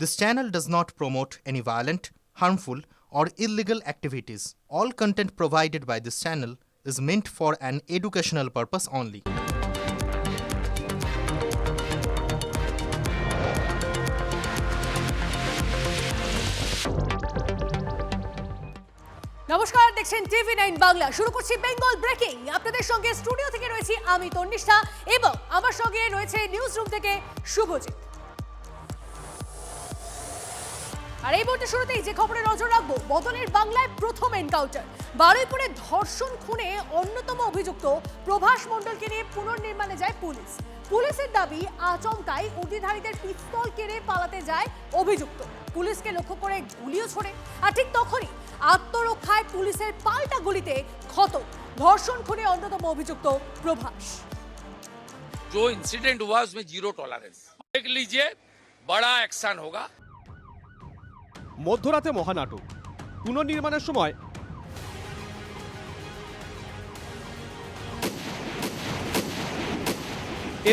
This channel does not promote any violent, harmful, or illegal activities. All content provided by this channel is meant for an educational purpose only. নমস্কার, দেখছেন TV9 Bangla. শুরু করছি Bengal breaking. আপনাদের সঙ্গে studio থেকে রয়েছি আমি তন্নিষ্ঠা এবং আমার সঙ্গে রয়েছে নিউজ রুম থেকে শুভজিৎ। আর এই মুহূর্তে শুরুতেই যে খবরে নজর রাখবো, বদলের বাংলায় প্রথম এনকাউন্টার। বারুইপুরে ধর্ষণ খুনে অন্যতম অভিযুক্ত প্রভাস মণ্ডলকে নিয়ে পুনর্নির্মাণে যায় পুলিশ। পুলিশের দাবি, আচমকাই উর্দিধারীদের পিস্তল কেড়ে পালাতে যায় অভিযুক্ত। পুলিশকে লক্ষ্য করে গুলিও ছোড়ে, আর ঠিক তখনই আত্মরক্ষায় পুলিশের পাল্টা গুলিতে ক্ষত ধর্ষণ খুনে অন্যতম অভিযুক্ত প্রভাস। जो इंसिडेंट हुआ उसमें जीरो टॉलरेंस, देख लीजिए, बड़ा एक्शन होगा। মধ্যরাতে মহানাটক। পুনর্নির্মাণের সময়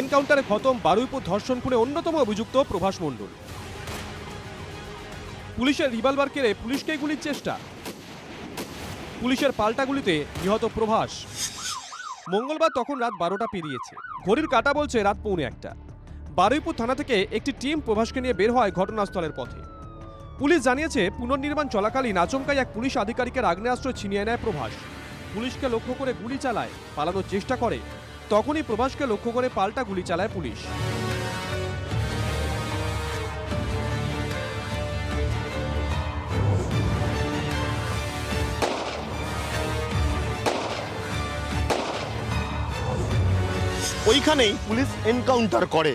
এনকাউন্টারে খতম বারুইপুর ধর্ষণ খুনে অন্যতম অভিযুক্ত প্রভাস মণ্ডল। পুলিশের রিভলভার কেড়ে পুলিশকেই গুলির চেষ্টা, পুলিশের পাল্টা গুলিতে নিহত প্রভাস। মঙ্গলবার তখন রাত 12টা পেরিয়েছে, ঘড়ির কাঁটা বলছে রাত 1:45। বারুইপুর থানা থেকে একটি টিম প্রভাসকে নিয়ে বের হয় ঘটনাস্থলের পথে। পুলিশ জানিয়েছে, পুনর্নির্মাণ চলাকালীন আচমকাই এক পুলিশ আধিকারিকের আগ্নেয়াস্ত্র ছিনিয়ে নেয় প্রভাস। পুলিশকে লক্ষ্য করে গুলি চালায়, পালানোর চেষ্টা করে। তখনই প্রভাসকে লক্ষ্য করে পাল্টা গুলি চালায় পুলিশ। ওইখানেই পুলিশ এনকাউন্টার করে,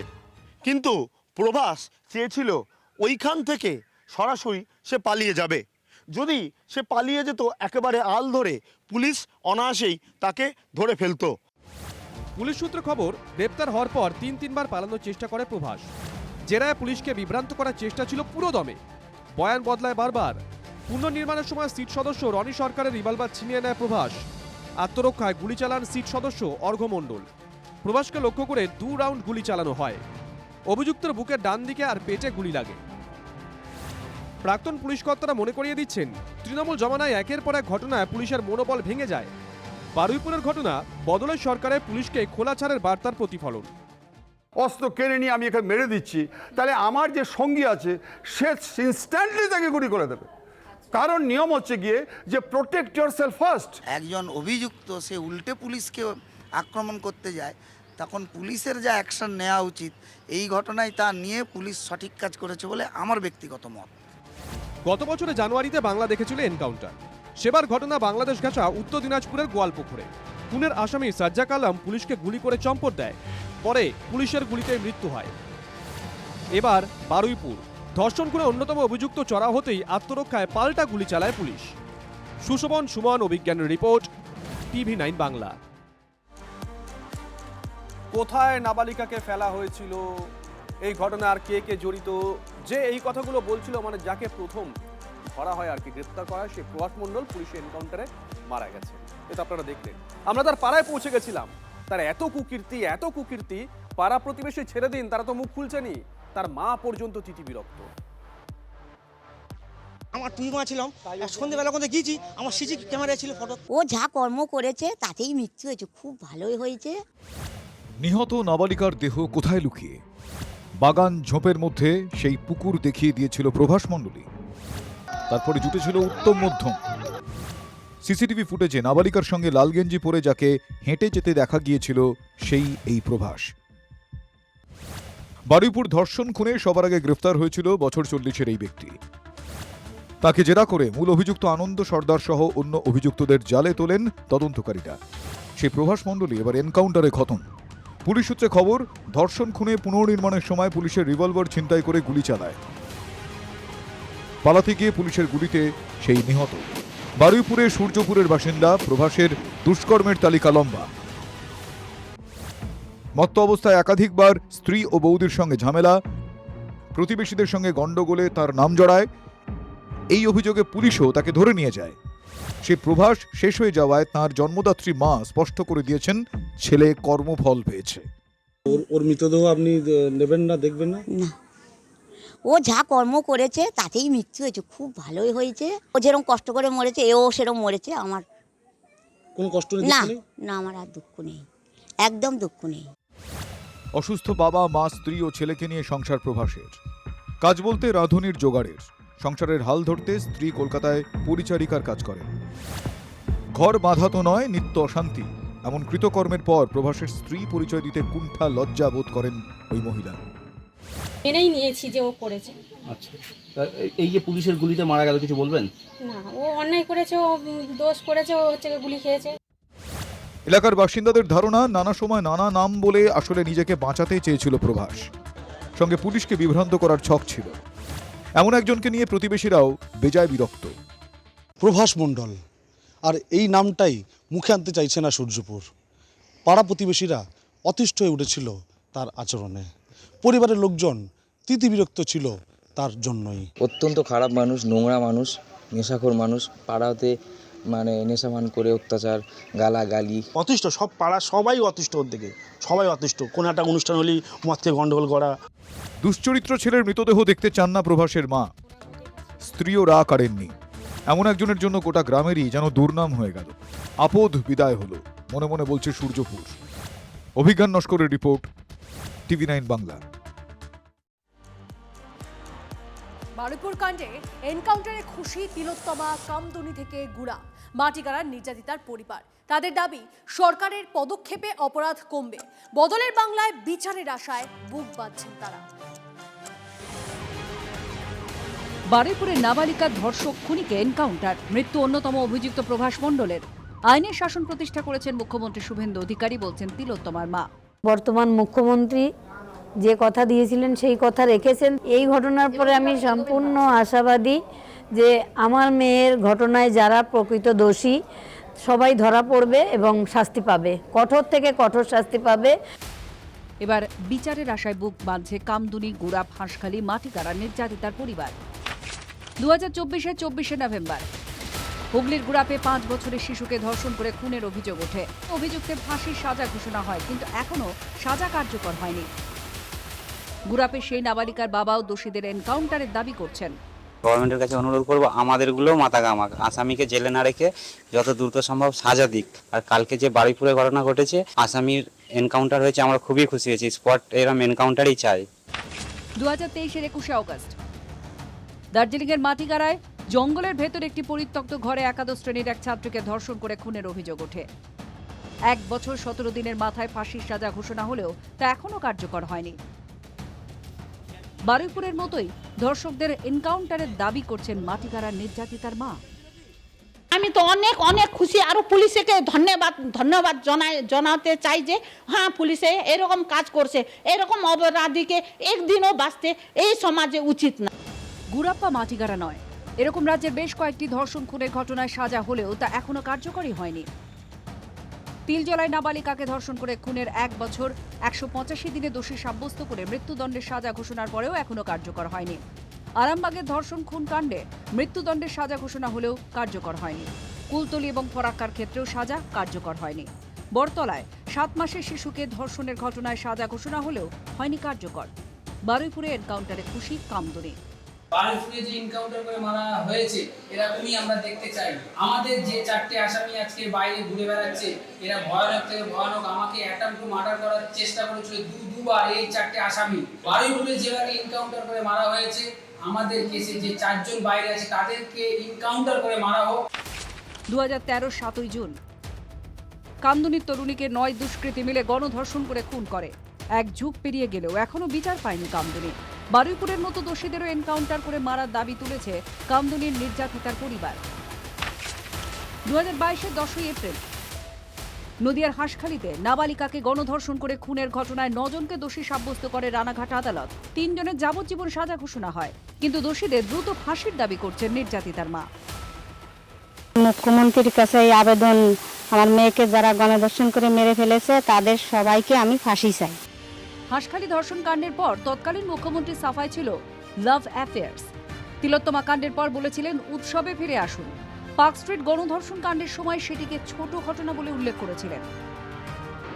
কিন্তু প্রভাস চেয়েছিল ওইখান থেকে সরাসরি সে পালিয়ে যাবে। যদি সে পালিয়ে যেত একেবারে আল ধরে, পুলিশ অনায়াসেই তাকে ধরে ফেলতো। পুলিশ সূত্রে খবর, গ্রেপ্তার হওয়ার পর 3-3বার পালানোর চেষ্টা করে প্রভাস। জেরায় পুলিশকে বিভ্রান্ত করার চেষ্টা ছিল পুরো দমে, বয়ান বদলায় বারবার। পুনর্নির্মাণের সময় সিট সদস্য রনি সরকারের রিভলভার ছিনিয়ে নেয় প্রভাস। আত্মরক্ষায় গুলি চালান সিট সদস্য অর্ঘ্য মণ্ডল। প্রভাসকে লক্ষ্য করে 2 রাউন্ড গুলি চালানো হয়। অভিযুক্তের বুকের ডান দিকে আর পেটে গুলি লাগে। প্রাক্তন পুলিশ কর্তারা মনে করিয়ে দিচ্ছেন, তৃণমূল জমানায় একের পর এক ঘটনায় পুলিশের মনোবল ভেঙে যায়। বারুইপুরের ঘটনা বদলের সরকারের পুলিশকে খোলা ছাড়ের বার্তার প্রতিফলন। অস্ত্র কেড়ে নিয়ে আমি এখানে মেরে দিচ্ছি, তাহলে আমার যে সঙ্গী আছে সে ইনস্ট্যান্টলি তাকে গুলি করে দেবে। কারণ নিয়ম হচ্ছে গিয়ে যে প্রোটেক্ট ইয়োরসেলফ ফার্স্ট। একজন অভিযুক্ত সে উল্টে পুলিশকে আক্রমণ করতে যায়, তখন পুলিশের যা অ্যাকশন নেওয়া উচিত, এই ঘটনায় তা নিয়ে পুলিশ সঠিক কাজ করেছে বলে আমার ব্যক্তিগত মত। গত বছরে জানুয়ারিতে বাংলা দেখেছিল এনকাউন্টার। সেবার ঘটনা বাংলাদেশ ঘাঁচা উত্তর দিনাজপুরের গোয়ালপুকুরে। খুনের আসামি সাজ্জাক আলম পুলিশকে গুলি করে চম্পট দেয়, পরে পুলিশের গুলিতে মৃত্যু হয়। এবার বারুইপুর ধর্ষণ খুনে অন্যতম অভিযুক্ত চড়া হতেই আত্মরক্ষায় পাল্টা গুলি চালায় পুলিশ। সুশোভন, সুমন ও বিজ্ঞানের রিপোর্ট, TV9 বাংলা। কোথায় নাবালিকাকে ফেলা হয়েছিল, এই ঘটনার কে কে জড়িত, যে এই কথাগুলো বলছিল, মানে যাকে প্রথম ধরা হয় আর কি, গ্রেপ্তার করা হয়, সে প্রভাস মণ্ডল পুলিশের এনকাউন্টারে মারা গেছে। এটা আপনারা দেখলেন। আমরা তার পাড়ায় পৌঁছে গেছিলাম। তার এত কুকীর্তি, পাড়া প্রতিবেশী ছেড়ে দিন, তারা তো মুখ খুলছেনি, তার মা পর্যন্ত তিতি বিরক্ত। আমার তুই মা ছিলাম, সন্ধ্যেবেলা কোথায় গিয়েছি, আমার সিসি ক্যামেরা ছিল ফটো। ও যা কর্ম করেছে তাতেই মৃত্যু হয়েছে, খুব ভালোই হয়েছে। নিহত নাবালিকার দেহ কোথায় লুকিয়ে? বাগান ঝোপের মধ্যে সেই পুকুর দেখিয়ে দিয়েছিল প্রভাস মণ্ডলী। তারপরে জুটেছিল উত্তম মধ্যম। সিসিটিভি ফুটেজে নাবালিকার সঙ্গে লাল গেঞ্জি পরে যাকে হেঁটে যেতে দেখা গিয়েছিল, সেই এই প্রভাস। বারুইপুর ধর্ষণ খুনে সবার আগে গ্রেফতার হয়েছিল বছর 40-এর এই ব্যক্তি। তাকে জেরা করে মূল অভিযুক্ত আনন্দ সর্দার সহ অন্য অভিযুক্তদের জালে তোলেন তদন্তকারীরা। সেই প্রভাস মণ্ডলী এবার এনকাউন্টারে খতম। পুলিশ সূত্রে খবর, ধর্ষণ খুনে পুনর্নির্মাণের সময় পুলিশের রিভলভার ছিনতাই করে গুলি চালায়। পালাতে গিয়ে পুলিশের গুলিতে সেই নিহত। বারুইপুরের সূর্যপুরের বাসিন্দা প্রভাসের দুষ্কর্মের তালিকা লম্বা। মত্ত অবস্থায় একাধিকবার স্ত্রী ও বৌদির সঙ্গে ঝামেলা, প্রতিবেশীদের সঙ্গে গণ্ডগোলে তার নাম জড়ায়। এই অভিযোগে পুলিশও তাকে ধরে নিয়ে যায়। সে প্রভাস শেষ হয়ে যাওয়ায় তার জন্মদাত্রী মা স্পষ্ট করে দিয়েছেন, ছেলে কর্মফল পেয়েছে। ওর মৃতদেহ আপনি নেবেন না, দেখবেন না? না, ও যা কর্ম করেছে তাতেই মৃত্যু হয়েছে, খুব ভালোই হয়েছে। ও যেরকম কষ্ট করে মরেছে এও সেরকম মরেছে। আমার কোনো কষ্ট নেই? না না, আমার আর দুঃখ নেই, একদম দুঃখ নেই। অসুস্থ বাবা, মা, স্ত্রী ও ছেলেকে নিয়ে সংসার প্রভাসের। কাজ বলতে রাঁধুনির জোগাড়ের। সংসারের হাল ধরতে স্ত্রী কলকাতায় পরিচারিকার কাজ করেন। ঘর বাঁধা তো নয়, নিত্য অশান্তি। এমন কৃতকর্মের পর প্রভাসের স্ত্রী পরিচয় দিতে কুণ্ঠা লজ্জা বোধ করেন ওই মহিলা। মেনেই নিয়েছি যে ও করেছে। আচ্ছা, এই যে পুলিশের গুলিতে মারা গেল, কিছু বলবেন? না, ও অন্যায় করেছে, ও দোষ করেছে, ও হচ্ছে গুলি খেয়েছে। এলাকার বাসিন্দাদের ধারণা, নানা সময় নানা নাম বলে আসলে নিজেকে বাঁচাতে চেয়েছিল প্রভাস। সঙ্গে পুলিশকে বিভ্রান্ত করার ছক ছিল। এমন একজনকে নিয়ে প্রতিবেশীরাও বেজায় বিরক্ত। প্রভাস মণ্ডল, আর এই নামটাই মুখে আনতে চাইছে না সূর্যপুর। পাড়া প্রতিবেশীরা অতিষ্ঠ হয়ে উঠেছিল তার আচরণে। পরিবারের লোকজন তিতিবিরক্ত ছিল তার জন্যই। অত্যন্ত খারাপ মানুষ, নোংরা মানুষ, নেশাখোর মানুষ। পাড়াতে নেশামান করে অত্যাচার, গালাগালি। অতিষ্ঠ সব পাড়া, সবাই অতিষ্ঠ ওর দিকে, সবাই অতিষ্ঠ। কোনো একটা অনুষ্ঠান হলেই মদ থেকে গন্ডগোল করা। দুশ্চরিত্র ছেলের মৃতদেহ দেখতে চান না প্রভাসের মা। স্ত্রীও রা কাড়েননি। এমন একজনের জন্য গোটা গ্রামেরই যেন দুর্নাম হয়ে গেল। আপদ বিদায় হলো, মনে মনে বলছে সূর্যপুর। অভিজ্ঞান নস্করের রিপোর্ট, TV9 বাংলা। বারুইপুর কাণ্ডে এনকাউন্টারে খুশি তিলোত্তমা, কামদুনি থেকে গুড়া, মাটিগাড়ার নির্যাতিতার পরিবার। তাদের দাবি, সরকারের পদক্ষেপে অপরাধ কমবে। বদলের বাংলায় বিচারের আশায় বুক বাঁধছেন তারা। বারুইপুরের নাবালিকা ধর্ষক খুনিকে এনকাউন্টার, মৃত্যু অন্যতম অভিযুক্ত প্রভাস মণ্ডলের। আইনের শাসন প্রতিষ্ঠা করেছেন মুখ্যমন্ত্রী শুভেন্দু অধিকারী, বলছেন তিলোত্তমার মা। বর্তমান মুখ্যমন্ত্রী যে কথা দিয়েছিলেন সেই কথা রেখেছেন। এই ঘটনার পরে আমি সম্পূর্ণ আশাবাদী যে আমার মেয়ের ঘটনায় যারা প্রকৃত দোষী সবাই ধরা পড়বে এবং শাস্তি পাবে, কঠোর থেকে কঠোর শাস্তি পাবে। এবার বিচারের আশায় বুক বাঁধছে কামদুনি, গুড়া, হাঁসখালি, মাটিগাড়ার নির্যাতিতার পরিবার। 2024-এর 24শে নভেম্বর হুগলির গুড়াপে 5 বছরের শিশুকে ধর্ষণ করে খুনের অভিযোগ ওঠে। অভিযুক্তের ফাঁসির সাজা ঘোষণা হয়, কিন্তু এখনো সাজা কার্যকর হয়নি। গুড়াপে সেই নাবালিকার বাবাও দোষীদের এনকাউন্টারের দাবি করছেন। গভর্নমেন্টের কাছে অনুরোধ করবো, আমাদেরগুলোও মাথা ঘামাক, আসামিকে জেলে না রেখে যত দ্রুত সম্ভব সাজা দিক। আর কালকে যে বারুইপুরে ঘটনা ঘটেছে, আসামির এনকাউন্টার হয়েছে, আমরা খুবই খুশি হয়েছি। স্পট এরম এনকাউন্টারই চাই। 2023-এর 21শে অগস্ট দার্জিলিংয়ের মাটিগাড়ায় জঙ্গলের ভেতর একটি পরিত্যক্ত ঘরে একাদশ শ্রেণীর এক ছাত্রীকে ধর্ষণ করে খুনের অভিযোগ ওঠে। 1 বছর 17 দিনের মাথায় ফাঁসির সাজা ঘোষণা হলেও তা এখনো কার্যকর হয়নি। বারুইপুরের মতোই ধর্ষকদের এনকাউন্টারের দাবি করছেন মাটিগাড়ার নির্যাতিতার মা। আমি তো অনেক অনেক খুশি, আরো পুলিশকে ধন্যবাদ জানাতে চাই যে হ্যাঁ, পুলিশে এরকম কাজ করছে। এরকম অপরাধীকে একদিনও বাঁচতে এই সমাজে উচিত না। গুড়াপ্পা মাটিগাড়া নয়, এরকম রাজ্যের বেশ কয়েকটি ধর্ষণ খুনের ঘটনায় সাজা হলেও তা এখনো কার্যকরী হয়নি। তিলজলায় নাবালিকাকে ধর্ষণ করে খুনের 1 বছর 185 দিনে দোষী সাব্যস্ত করে মৃত্যুদণ্ডের সাজা ঘোষণার পরেও এখনো কার্যকর হয়নি। আরামবাগের ধর্ষণ খুন কাণ্ডে মৃত্যুদণ্ডের সাজা ঘোষণা হলেও কার্যকর হয়নি। কুলতলি এবং ফরাক্কার ক্ষেত্রেও সাজা কার্যকর হয়নি। বরতলায় 7 মাসের শিশুকে ধর্ষণের ঘটনায় সাজা ঘোষণা হলেও হয়নি কার্যকর। বারুইপুরে এনকাউন্টারে খুশি কামদুনি। বারুইপুরে যে এনকাউন্টার করে মারা হয়েছে, এরকমই আমরা দেখতে চাই। আমাদের যে 4টে আসামি আজকে বাইরে ঘুরে বেড়াচ্ছে, এরা ভয়ানক থেকে ভয়ানক। আমাকে অ্যাটেম্প টু মার্ডার করার চেষ্টা করেছিল দুবার এই 4টে আসামি। বারুইপুরে যেভাবে এনকাউন্টার করে মারা হয়েছে, আমাদের কেসে যে 4 জন বাইরে আছে তাদেরকে এনকাউন্টার করে মারা হোক। 2013 7ই জুন কামদুনির তরুণীকে 9 দুষ্কৃতী মিলে গণধর্ষণ করে খুন করে। 1 যুগ পেরিয়ে গেলেও এখনো বিচার পায়নি কামদুনি। বারুইপুরের মতো দোষীদেরও এনকাউন্টার করে মারার দাবি তুলেছে কামদুনির নির্যাতিতার পরিবার। 2022-এর 10ই এপ্রিল নদিয়ার হাঁসখালিতে নাবালিকাকে গণধর্ষণ করে খুনের ঘটনায় 9 জনকে দোষী সাব্যস্ত করে রানাঘাট আদালত। 3 জনের যাবজ্জীবন সাজা ঘোষণা হয়, কিন্তু দোষীদের দ্রুত ফাঁসির দাবি করছেন নির্যাতিতার মা। মুখ্যমন্ত্রীর কাছে এই আবেদন, আমার মেয়েকে যারা গণধর্ষণ করে মেরে ফেলেছে তাদের সবাইকে আমি ফাঁসি চাই। হাঁসখালি ধর্ষণ কাণ্ডের পর তৎকালীন মুখ্যমন্ত্রী সাফাই ছিল লাভ অ্যাফেয়ার্স। তিলোত্তমা কাণ্ডের পর বলেছিলেন উৎসবে ফিরে আসুন। পার্ক স্ট্রিট গণধর্ষণ কাণ্ডের সময় সেটিকে ছোট ঘটনা বলে উল্লেখ করেছিলেন।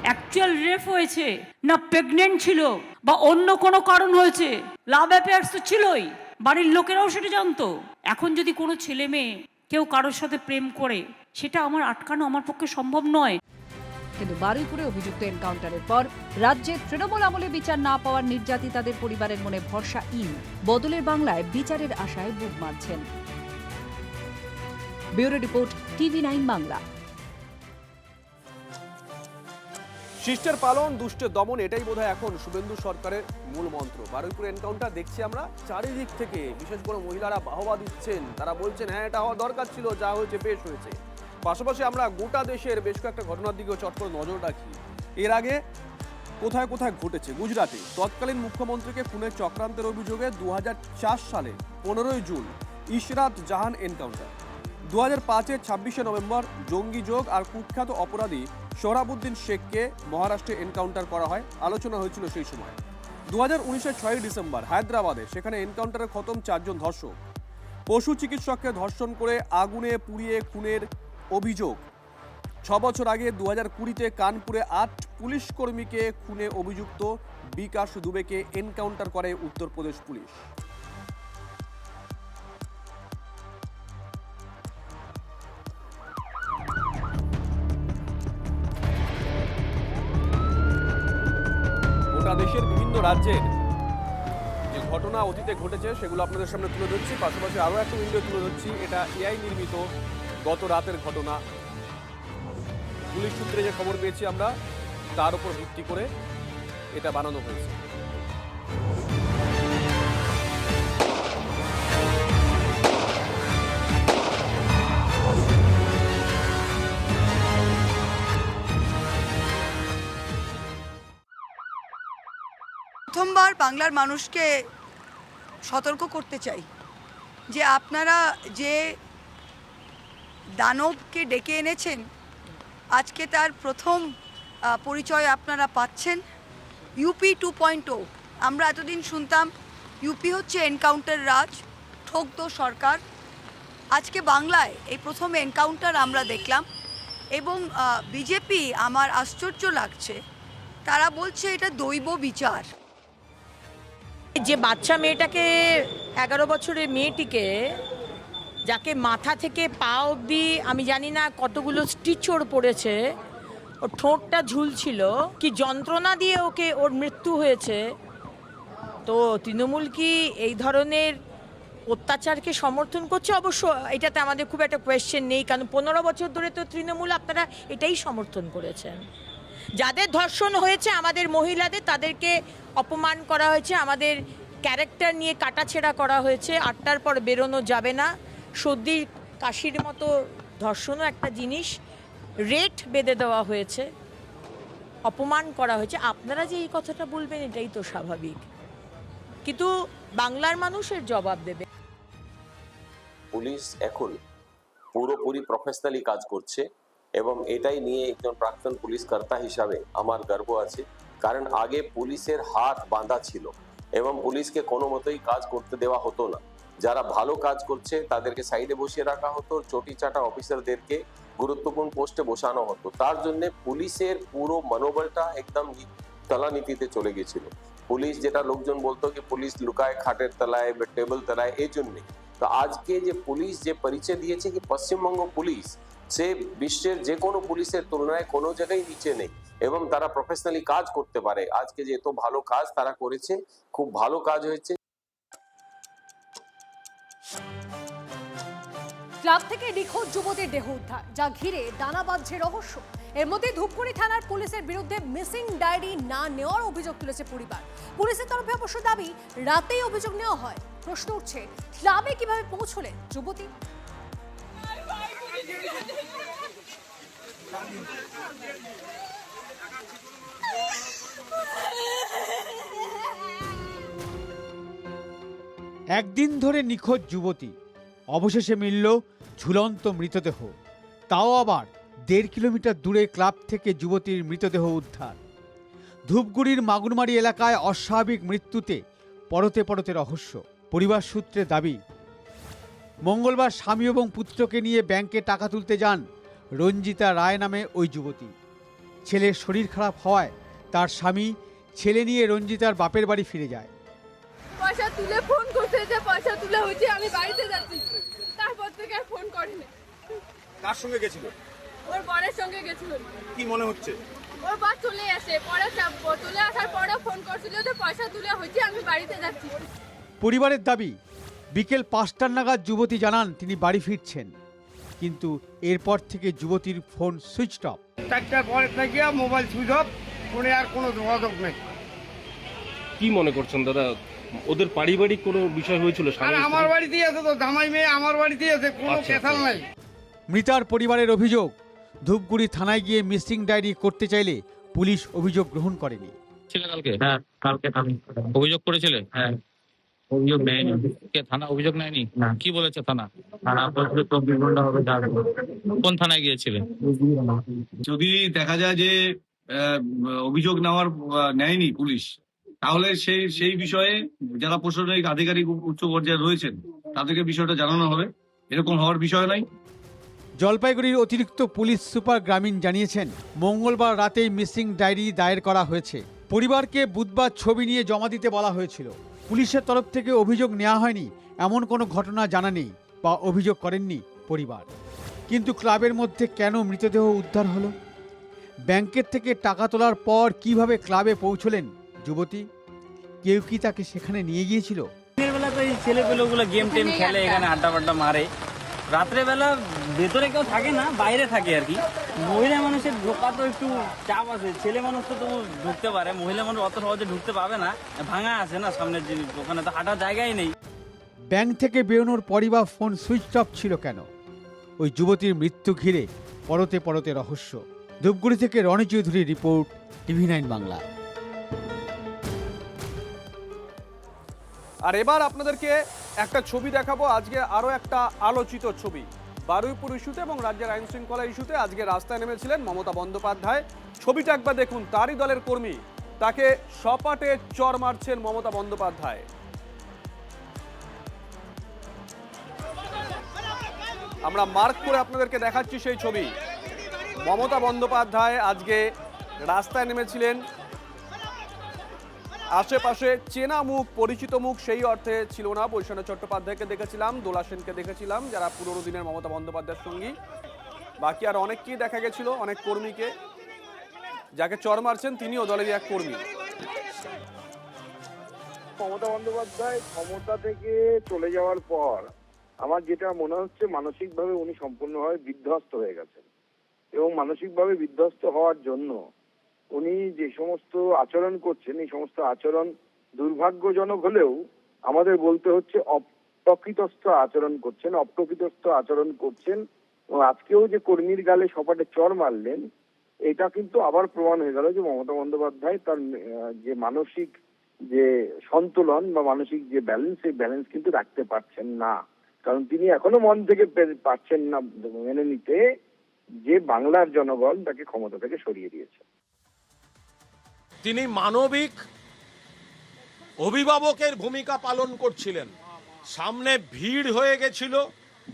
অ্যাকচুয়াল রেপ হয়েছে না প্রেগনেন্ট ছিল বা অন্য কোনো কারণ হয়েছে, লাভ অ্যাফেয়ার্স তো ছিলই, বাড়ির লোকেরাও সেটা জানতো। এখন যদি কোনো ছেলে মেয়ে কেউ কারোর সাথে প্রেম করে, সেটা আমার আটকানো আমার পক্ষে সম্ভব নয়। কিন্তু বারুইপুরে অভিযুক্ত এনকাউন্টারের পর রাজ্যে তৃণমূল আমলে বিচার না পাওয়ার নির্যাতিতাদের পরিবারের মনে ভরসাহীন। বদলের বাংলায় বিচারের আশায় বুক বাঁধছেন। Bureau report, TV9 Bangla. শিষ্টের পালন, দুষ্টের দমন, এটাই বোধহয় এখন শুভেন্দু সরকারের মূল মন্ত্র। বারুইপুর এনকাউন্টার দেখছি আমরা, চারিদিক থেকে বিশেষ করে মহিলারা বাহবা দিচ্ছেন, তারা বলছেন হ্যাঁ এটা হওয়া দরকার ছিল, যা হয়েছে বেশ হয়েছে। পাশাপাশি আমরা গোটা দেশের বেশ কয়েকটা ঘটনার দিকেও চট করে নজর রাখি। এর আগে কোথায় কোথায় ঘটেছে। গুজরাটে তৎকালীন মুখ্যমন্ত্রীকে খুনের চক্রান্তের অভিযোগে 2004 সালে 15 জুন ইশরাত জাহান এনকাউন্টার। 2005-এর 26শে নভেম্বর জঙ্গি যোগ আর কুখ্যাত অপরাধী সোহরাবুদ্দিন শেখকে মহারাষ্ট্রে এনকাউন্টার করা হয়, আলোচনা হয়েছিল সেই সময়। 2019-এর 6 ডিসেম্বর হায়দ্রাবাদে, সেখানে এনকাউন্টারে খতম 4 জন ধর্ষক। পশু চিকিৎসককে ধর্ষণ করে আগুনে পুড়িয়ে খুনের অভিযোগ। 6 বছর আগে 2020-তে কানপুরে 8 পুলিশ কর্মীকে খুনে অভিযুক্ত বিকাশ দুবেকে এনকাউন্টার করে উত্তরপ্রদেশ পুলিশ। গোটা দেশের বিভিন্ন রাজ্যের যে ঘটনা অতীতে ঘটেছে সেগুলো আপনাদের সামনে তুলে ধরছি। পাশাপাশি আরও একটা ভিডিও তুলে ধরছি, এটা এআই নির্মিত গত রাতের ঘটনা। পুলিশ সূত্রে যে খবর পেয়েছি আমরা, তার উপর ভিত্তি করে এটা বানানো হয়েছে। প্রথমবার বাংলার মানুষকে সতর্ক করতে চাই যে আপনারা যে দানবকে ডেকে এনেছেন, আজকে তার প্রথম পরিচয় আপনারা পাচ্ছেন। ইউপি 2.0। আমরা এতদিন শুনতাম ইউপি হচ্ছে এনকাউন্টার রাজ, ঠকতো সরকার। আজকে বাংলায় এই প্রথম এনকাউন্টার আমরা দেখলাম এবং বিজেপি, আমার আশ্চর্য লাগছে, তারা বলছে এটা দৈব বিচার। যে বাচ্চা মেয়েটাকে, 11 বছরের মেয়েটিকে, যাকে মাথা থেকে পা অবধি আমি জানি না কতগুলো স্টিচ ওর পড়েছে, ওর ঠোঁটটা ঝুলছিল, কি যন্ত্রণা দিয়ে ওর মৃত্যু হয়েছে। তো তৃণমূল কি এই ধরনের অত্যাচারকে সমর্থন করছে? অবশ্য এটাতে আমাদের খুব একটা কোয়েশ্চেন নেই, কারণ 15 বছর ধরে তো তৃণমূল আপনারা এটাই সমর্থন করেছেন। যাদের ধর্ষণ হয়েছে আমাদের মহিলাদের, তাদেরকে অপমান করা হয়েছে, আমাদের ক্যারেক্টার নিয়ে কাটাছেঁড়া করা হয়েছে। 8টার পর বেরোনো যাবে না, সর্দি কাশির মতো ধর্ষণও একটা জিনিস, রেট বেঁধে দেওয়া হয়েছে, অপমান করা হয়েছে। আপনারা যে এই কথাটা বলবেন এটাই তো স্বাভাবিক, কিন্তু বাংলার মানুষের জবাব দেবে। পুলিশ এখন পুরোপুরি প্রফেশনালি কাজ করছে এবং এটাই নিয়ে একজন প্রাক্তন পুলিশ কর্তা হিসাবে আমার গর্ব আছে। কারণ আগে পুলিশের হাত বাঁধা ছিল এবং পুলিশকে কোনো মতোই কাজ করতে দেওয়া হতো না। যারা ভালো কাজ করছে তাদেরকে সাইডে বসিয়ে রাখা হতো, চটি চাটা অফিসারদেরকে গুরুত্বপূর্ণ পোস্টে বসানো হতো। তার জন্য পুলিশের পুরো মনোবলটা একদম তলানিতে চলে গেছিল। পুলিশ, যেটা লোকজন বলতো কি পুলিশ লুকায় খাটের তলায় বা টেবিল তলায়, এই জন্যে। তো আজকে যে পুলিশ যে পরিচয় দিয়েছে কি পশ্চিমবঙ্গ পুলিশ সে বিশ্বের যে কোনো পুলিশের তুলনায় কোনো জায়গায় নিচে নেই এবং তারা প্রফেশনালি কাজ করতে পারে। আজকে যে এত ভালো কাজ তারা করেছে, খুব ভালো কাজ হয়েছে। ক্লাব থেকে নিখোঁজ যুবতীর দেহ উদ্ধার, যা ঘিরে দানা বাঁধছে রহস্য। এর মধ্যে ধূপগুড়ি থানার পুলিশের বিরুদ্ধে মিসিং ডায়েরি না নেওয়ার অভিযোগ তুলেছে পরিবার। পুলিশের তরফে অবশ্য দাবি রাতেই অভিযোগ নেওয়া হয়। প্রশ্ন উঠছে, ক্লাবে কিভাবে পৌঁছলেন যুবতী? একদিন ধরে নিখোঁজ যুবতী, অবশেষে মিলল ঝুলন্ত মৃতদেহ, তাও আবার 1.5 কিলোমিটার দূরে ক্লাব থেকে যুবতীর মৃতদেহ উদ্ধার। ধূপগুড়ির মাগুরমারি এলাকায় অস্বাভাবিক মৃত্যুতে পরতে পরতে রহস্য। পরিবার সূত্রে দাবি, মঙ্গলবার স্বামী এবং পুত্রকে নিয়ে ব্যাংকে টাকা তুলতে যান রঞ্জিতা রায় নামে ওই যুবতী। ছেলের শরীর খারাপ হওয়ায় তার স্বামী ছেলে নিয়ে রঞ্জিতার বাপের বাড়ি ফিরে যায়। পয়সা তুলে ফোন করতে যে পয়সা তুলে হয়েছে আমি বাড়িতে যাচ্ছি, তারপর থেকে আর ফোন করেনি। কার সঙ্গে গেছিল? ওর বরের সঙ্গে গেছিল। কি মনে হচ্ছে? ওর বর চলে আসে, পরে চলে আসার পরে ফোন করছিল যে পয়সা তুলে হয়েছে আমি বাড়িতে যাচ্ছি। পরিবারের দাবি, বিকেল 5টা নাগাদ যুবতী জানান তিনি বাড়ি ফিরছেন, কিন্তু এরপর থেকে যুবতীর ফোন সুইচ অফ। 4টার পরে থেকে মোবাইল সুইচ অফ, ফোনে আর কোনো যোগাযোগ নেই। কি মনে করছেন দাদা, ওদের পারিবারিক কোনো বিষয় হয়েছিল? আর আমার বাড়িতেই আছে তো, জামাই মেয়ে আমার বাড়িতেই আছে, কোনো কেসাল নাই। মৃতার পরিবারের অভিযোগ, ধূপগুড়ি থানায় গিয়ে মিসিং ডায়েরি করতে চাইলে পুলিশ অভিযোগ গ্রহণ করেনি। কালকে? হ্যাঁ, কালকে অভিযোগ করেছিলে? হ্যাঁ, অভিযোগ নেয়নি। থানা অভিযোগ নেয়নি? না। কি বলেছে থানা? থানা বলছে 24 ঘন্টা হবে। কোন থানায় গিয়েছিলে? যদি দেখা যায় যে অভিযোগ নেওয়ার নেয়নি পুলিশ, তাহলে সেই বিষয়ে যারা প্রশাসনিক আধিকারিক উচ্চ পর্যায়ে রয়েছেন তাদেরকে বিষয়টা জানানো হবে। এরকম হওয়ার বিষয় নাই। জলপাইগুড়ির অতিরিক্ত পুলিশ সুপার গ্রামীণ জানিয়েছেন, মঙ্গলবার রাতেই মিসিং ডায়েরি দায়ের করা হয়েছে। পরিবারকে বুধবার ছবি নিয়ে জমা দিতে বলা হয়েছিল। পুলিশের তরফ থেকে অভিযোগ নেওয়া হয়নি এমন কোনো ঘটনা জানা নেই বা অভিযোগ করেননি পরিবার। কিন্তু ক্লাবের মধ্যে কেন মৃতদেহ উদ্ধার হলো? ব্যাংকের থেকে টাকা তোলার পর কিভাবে ক্লাবে পৌঁছলেন যুবতী? কেউ কি তাকে সেখানে নিয়ে গিয়েছিল? দিনের বেলা তো এই ছেলেপেলেগুলো গেম টেম খেলে, এখানে আড্ডা ফাড্ডা মারে। রাত্রেবেলা ভেতরে কেউ থাকে না, বাইরে থাকে আর কি। মহিলা মানুষের ঢোকা তো একটু চাপ আছে, ছেলে মানুষ তো তবু ঢুকতে পারে, মহিলা মানুষ অত সহজে ঢুকতে পাবে না, ভাঙা আছে না সামনের জিনিস, ওখানে তো হাঁটার জায়গাই নেই। ব্যাংক থেকে বেরোনোর পরই বা ফোন সুইচ অফ ছিল কেন? ওই যুবতীর মৃত্যু ঘিরে পরতে পরতে রহস্য। ধূপগুড়ি থেকে রনি চৌধুরীর রিপোর্ট, TV9 বাংলা। আর এবার আপনাদেরকে একটা ছবি দেখাবো, আজকে আরও একটা আলোচিত ছবি। বারুইপুর ইস্যুতে এবং রাজ্যের আইন শৃঙ্খলা ইস্যুতে আজকে রাস্তায় নেমেছিলেন মমতা বন্দ্যোপাধ্যায়। ছবিটা একবার দেখুন, তারই দলের কর্মী তাকে সপাটে চর মারছেন মমতা বন্দ্যোপাধ্যায়। আমরা মার্ক করে আপনাদেরকে দেখাচ্ছি সেই ছবি। মমতা বন্দ্যোপাধ্যায় আজকে রাস্তায় নেমেছিলেন। আশেপাশে চেনা মুখ, পরিচিত মুখ সেই অর্থে ছিল না। বৈষ্ণব চট্টোপাধ্যায়কে দেখেছিলাম, দোলা সেনকে দেখেছিলাম, যারা পুরোনো দিনের মমতা বন্দ্যোপাধ্যায়ের সঙ্গী। বাকি আর অনেককেই দেখা গেছিল, অনেক কর্মীকে। যাকে চর মারছেন তিনিও দলেরই এক কর্মী। মমতা বন্দ্যোপাধ্যায় ক্ষমতা থেকে চলে যাওয়ার পর আমার যেটা মনে হচ্ছে, মানসিকভাবে উনি সম্পূর্ণভাবে বিধ্বস্ত হয়ে গেছেন, এবং মানসিকভাবে বিধ্বস্ত হওয়ার জন্য উনি যে সমস্ত আচরণ করছেন, এই সমস্ত আচরণ দুর্ভাগ্যজনক হলেও আমাদের বলতে হচ্ছে অপ্রকৃতস্থ আচরণ করছেন, এবং আজকেও যে কর্মীর গালে সপাটে চর মারলেন, এটা কিন্তু আবার প্রমাণ হয়ে গেল যে মমতা বন্দ্যোপাধ্যায় তার যে মানসিক যে সন্তুলন বা মানসিক যে ব্যালেন্স, সেই ব্যালেন্স কিন্তু রাখতে পারছেন না। কারণ তিনি এখনো মন থেকে পারছেন না মেনে নিতে যে বাংলার জনগণ তাকে ক্ষমতা থেকে সরিয়ে দিয়েছে। তিনি মানবিক অভিভাবকের ভূমিকা পালন করছিলেন। সামনে ভিড় হয়ে গেছিল,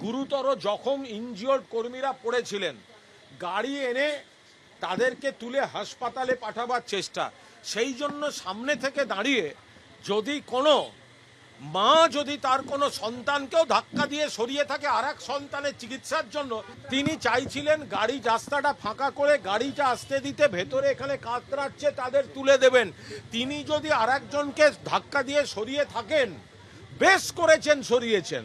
গুরুতর জখম ইনজিওর্ড কর্মীরা পড়েছিলেন। গাড়ি এনে তাদেরকে তুলে হাসপাতালে পাঠাবার চেষ্টা। সেই জন্য সামনে থেকে দাঁড়িয়ে যদি কোনো মা যদি তার কোনো সন্তানকেও ধাক্কা দিয়ে সরিয়ে থাকে আর এক সন্তানের চিকিৎসার জন্য, তিনি চাইছিলেন গাড়ি রাস্তাটা ফাঁকা করে গাড়িটা আসতে দিতে, ভেতরে এখানে কাতরাচ্ছে তাদের তুলে দেবেন। তিনি যদি আর একজনকে ধাক্কা দিয়ে সরিয়ে থাকেন, বেশ করেছেন, সরিয়েছেন।